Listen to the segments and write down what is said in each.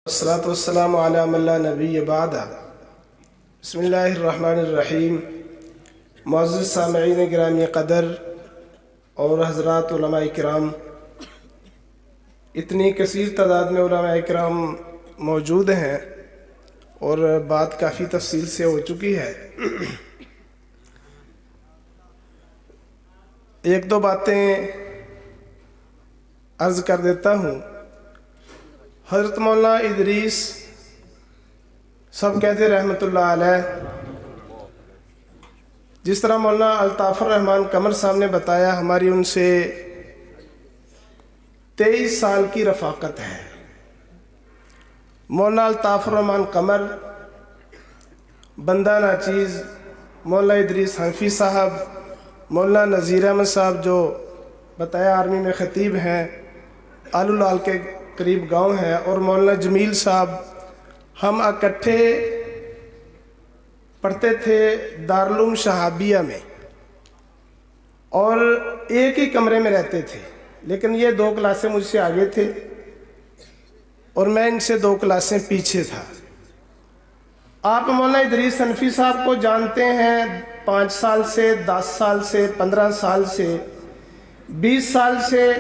والصلاة والسلام علی من لا نبی بعد۔ بسم اللہ الرحمن الرحیم۔ معزز سامعین گرامی قدر اور حضرات علماء کرام، اتنی کثیر تعداد میں علماء کرام موجود ہیں اور بات کافی تفصیل سے ہو چکی ہے۔ ایک دو باتیں عرض کر دیتا ہوں۔ حضرت مولانا ادریس سب کہتے رحمۃ اللہ علیہ، جس طرح مولانا الطاف الرحمن قمر صاحب نے بتایا، ہماری ان سے 23 سال کی رفاقت ہے۔ مولانا الطاف الرحمن قمر، بندہ ناچیز مولانا ادریس حنفی صاحب، مولانا نذیر احمد صاحب جو بتایا آرمی میں خطیب ہیں، آلو لال کے قریب گاؤں ہے، اور مولانا جمیل صاحب، ہم اکٹھے پڑھتے تھے دارالعلوم شہابیہ میں اور ایک ہی کمرے میں رہتے تھے، لیکن یہ 2 کلاسیں مجھ سے آگے تھے اور میں ان سے 2 کلاسیں پیچھے تھا۔ آپ مولانا ادریس حنفی صاحب کو جانتے ہیں 5 سال سے، 10 سال سے، 15 سال سے، 20 سال سے،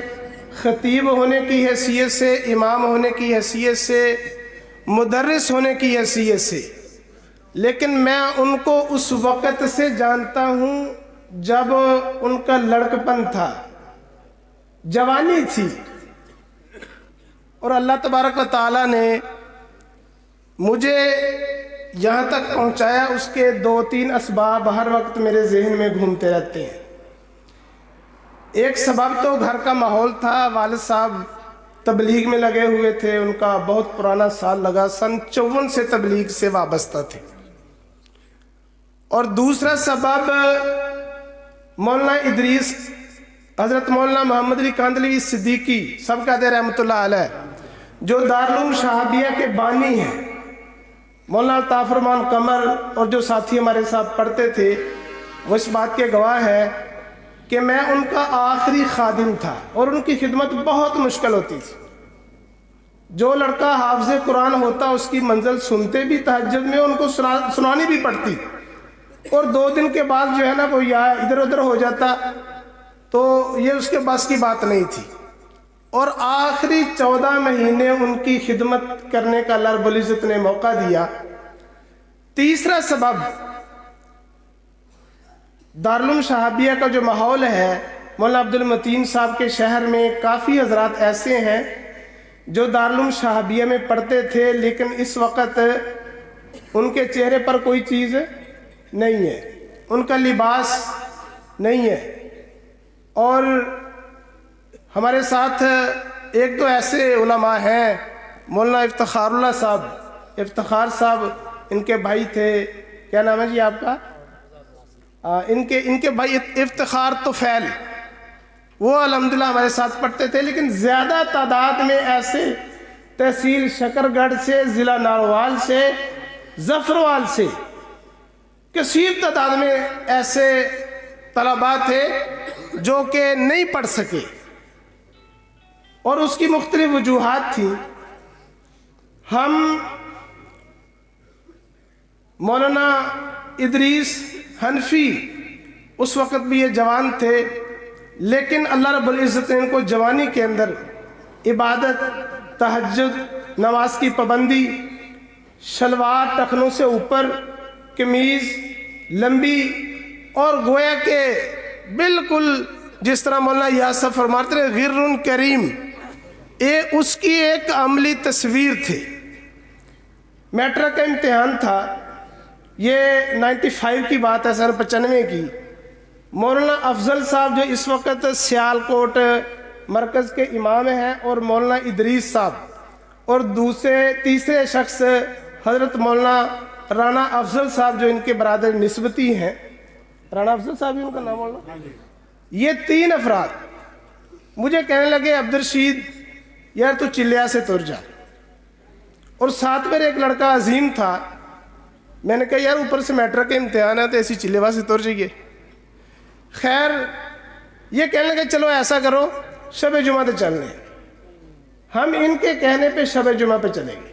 خطیب ہونے کی حیثیت سے، امام ہونے کی حیثیت سے، مدرس ہونے کی حیثیت سے، لیکن میں ان کو اس وقت سے جانتا ہوں جب ان کا لڑکپن تھا، جوانی تھی، اور اللہ تبارک و تعالیٰ نے مجھے یہاں تک پہنچایا۔ اس کے 2-3 اسباب ہر وقت میرے ذہن میں گھومتے رہتے ہیں۔ ایک سبب تو گھر کا ماحول تھا، والد صاحب تبلیغ میں لگے ہوئے تھے، ان کا بہت پرانا سال لگا، سن 54 سے تبلیغ سے وابستہ تھے۔ اور دوسرا سبب مولانا ادریس، حضرت مولانا محمد علی کاندھلوی صدیقی سب کہتے رحمۃ اللہ علیہ، جو دارالعلوم شہابیہ کے بانی ہیں، مولانا الطاف الرحمن قمر اور جو ساتھی ہمارے ساتھ پڑھتے تھے وہ اس بات کے گواہ ہے کہ میں ان کا آخری خادم تھا اور ان کی خدمت بہت مشکل ہوتی تھی۔ جو لڑکا حافظ قرآن ہوتا اس کی منزل سنتے بھی تہجد میں، ان کو سنانی بھی پڑتی، اور 2 دن کے بعد جو ہے نا وہ یا ادھر ادھر ہو جاتا، تو یہ اس کے بس کی بات نہیں تھی۔ اور آخری 14 مہینے ان کی خدمت کرنے کا اللہ رب العزت نے موقع دیا۔ تیسرا سبب، دارالعلوم شہابیہ کا جو ماحول ہے، مولانا عبد المتین صاحب کے شہر میں کافی حضرات ایسے ہیں جو دارالعلوم شہابیہ میں پڑھتے تھے، لیکن اس وقت ان کے چہرے پر کوئی چیز نہیں ہے، ان کا لباس نہیں ہے۔ اور ہمارے ساتھ ایک دو ایسے علماء ہیں، مولانا افتخار اللہ صاحب، افتخار صاحب ان کے بھائی تھے، کیا نام ہے جی آپ کا؟ ان کے بھائی افتخار طفیل، وہ الحمدللہ ہمارے ساتھ پڑھتے تھے، لیکن زیادہ تعداد میں ایسے تحصیل شکرگڑھ سے، ضلع ناروال سے، ظفروال سے کثیر تعداد میں ایسے طلباء تھے جو کہ نہیں پڑھ سکے، اور اس کی مختلف وجوہات تھیں۔ ہم مولانا ادریس حنفی اس وقت بھی یہ جوان تھے، لیکن اللہ رب العزت نے ان کو جوانی کے اندر عبادت، تہجد، نماز کی پابندی، شلوار ٹخنوں سے اوپر، قمیض لمبی، اور گویا کہ بالکل جس طرح مولانا یاسر فرماتے ہیں غر کریم، اس کی ایک عملی تصویر تھی۔ میٹرک کا امتحان تھا، یہ 95 کی بات ہے، سن 95 کی۔ مولانا افضل صاحب جو اس وقت سیالکوٹ مرکز کے امام ہیں، اور مولانا ادریس صاحب، اور تیسرے شخص حضرت مولانا رانا افضل صاحب جو ان کے برادر نسبتی ہیں، رانا افضل صاحب ہی ان کا نام مولانا، یہ 3 افراد مجھے کہنے لگے عبدالرشید یار تو چلیا سے تر جا، اور ساتھ میرے ایک لڑکا عظیم تھا، میں نے کہا یار اوپر سے میٹرک کے امتحان ہے تو ایسی چلے سے تر جائیے۔ خیر یہ کہنے لگے چلو ایسا کرو شب جمعہ تو چل لیں۔ ہم ان کے کہنے پہ شب جمعہ پہ چلیں گے۔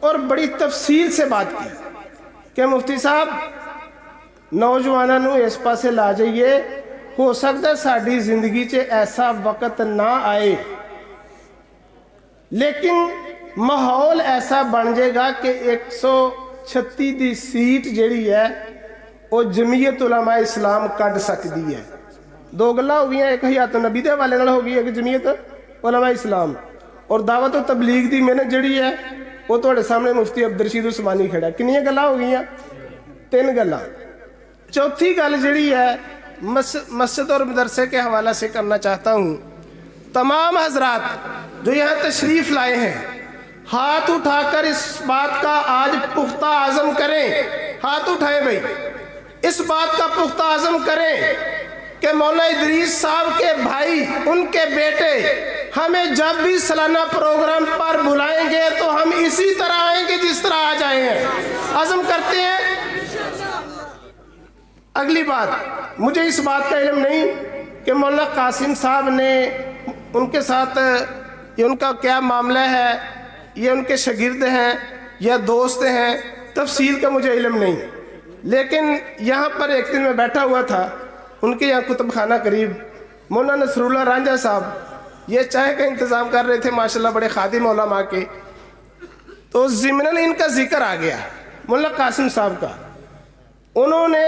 اور بڑی تفصیل سے بات کی کہ مفتی صاحب نوجوانوں نو اس پاسے لا جائیے, ہو سکتا ہے ساری زندگی چ ایسا وقت نہ آئے لیکن ماحول ایسا بن جائے گا کہ 136 دی سیٹ جیڑی ہے وہ جمعیت علماء اسلام کڈ سکتی ہے. دو گلاں ہو گئی, ایک حیات النبی دے حوالے نال ہو گئی, ایک جمعیت علماء اسلام, اور دعوت و تبلیغ دی محنت جڑی ہے وہ تواڈے سامنے مفتی عبدالرشید عثمانی کھڑا. کنیاں گلاں ہو گئیاں؟ 3 گلاں. چوتھی گل جڑی ہے مسجد اور مدرسے کے حوالے سے کرنا چاہتا ہوں. تمام حضرات جو یہاں تشریف لائے ہیں, ہاتھ اٹھا کر اس بات کا آج پختہ عزم کریں, ہاتھ اٹھائیں بھائی, اس بات کا پختہ عزم کریں کہ مولانا ادریس صاحب کے بھائی, ان کے بیٹے ہمیں جب بھی سالانہ پروگرام پر بلائیں گے تو ہم اسی طرح آئیں گے جس طرح آ جائیں ہیں. عزم کرتے ہیں. اگلی بات, مجھے اس بات کا علم نہیں کہ مولانا قاسم صاحب نے ان کے ساتھ یہ ان کا کیا معاملہ ہے, یہ ان کے شاگرد ہیں یا دوست ہیں, تفصیل کا مجھے علم نہیں. لیکن یہاں پر ایک دن میں بیٹھا ہوا تھا, ان کے یہاں کتب خانہ قریب مولانا نصر اللہ رانجھا صاحب یہ چائے کا انتظام کر رہے تھے, ماشاءاللہ بڑے خادم علماء کے. تو ضمناً ان کا ذکر آ گیا مولانا قاسم صاحب کا. انہوں نے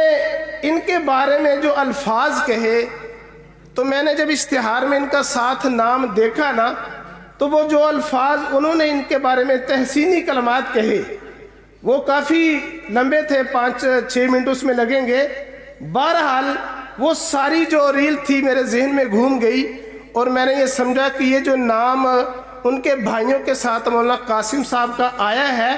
ان کے بارے میں جو الفاظ کہے تو میں نے جب اشتہار میں ان کا ساتھ نام دیکھا نا, تو وہ جو الفاظ انہوں نے ان کے بارے میں تحسینی کلمات کہے وہ کافی لمبے تھے, 5-6 منٹ اس میں لگیں گے. بہرحال وہ ساری جو ریل تھی میرے ذہن میں گھوم گئی اور میں نے یہ سمجھا کہ یہ جو نام ان کے بھائیوں کے ساتھ مولانا قاسم صاحب کا آیا ہے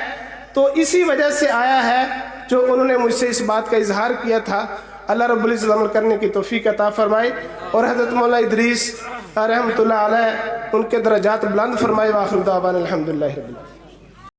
تو اسی وجہ سے آیا ہے جو انہوں نے مجھ سے اس بات کا اظہار کیا تھا. اللہ رب العزت عمل کرنے کی توفیق عطا فرمائے اور حضرت مولانا ادریس رحمۃ اللہ علیہ ان کے درجات بلند فرمائے. وآخر دعوانا الحمدللہ رب العالمین.